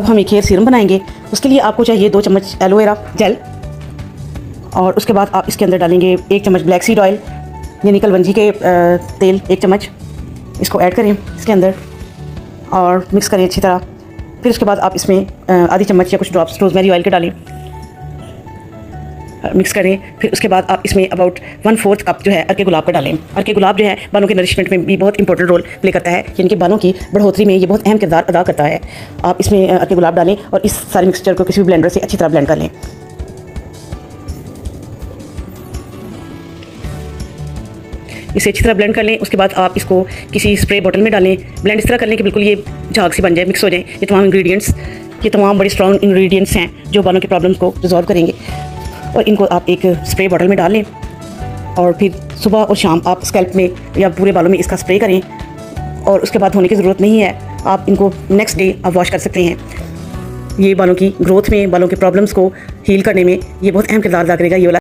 अब हम एक हेयर सीरम बनाएंगे। उसके लिए आपको चाहिए 2 चम्मच एलोवेरा जेल, और उसके बाद आप इसके अंदर डालेंगे 1 चम्मच ब्लैक सीड ऑयल यानी कलवंजी के तेल 1 चम्मच। इसको ऐड करें इसके अंदर और मिक्स करें अच्छी तरह। फिर उसके बाद आप इसमें आधी चम्मच या कुछ ड्रॉप्स रोज़मेरी ऑयल के डालें, मिक्स करें। फिर उसके बाद आप इसमें अबाउट 1/4 कप जो है अर्के गुलाब का डालें। अर्के गुलाब जो है बालों के नरिशमेंट में भी बहुत इंपॉर्टेंट रोल प्ले करता है, यानी कि बालों की बढ़ोतरी में ये बहुत अहम किरदार अदा करता है। आप इसमें अर्के गुलाब डालें और इस सारे मिक्सचर को किसी भी ब्लेंडर से अच्छी तरह ब्लेंड कर लें। इसे अच्छी तरह ब्लेंड कर लें। उसके बाद आप इसको किसी स्प्रे बॉटल में डालें। ब्लेंड इस तरह कर लें कि बिल्कुल ये झाग सी बन जाए, मिक्स हो जाए। ये तमाम इंग्रेडिएंट्स, ये तमाम बड़े स्ट्रॉन्ग इंग्रेडिएंट्स हैं जो बालों के प्रॉब्लम्स को रिजॉल्व करेंगे। और इनको आप एक स्प्रे बॉटल में डाल लें और फिर सुबह और शाम आप स्कैल्प में या पूरे बालों में इसका स्प्रे करें। और उसके बाद धोने की ज़रूरत नहीं है, आप इनको नेक्स्ट डे आप वॉश कर सकते हैं। ये बालों की ग्रोथ में, बालों के प्रॉब्लम्स को हील करने में ये बहुत अहम किरदार अदा करेगा ये वाला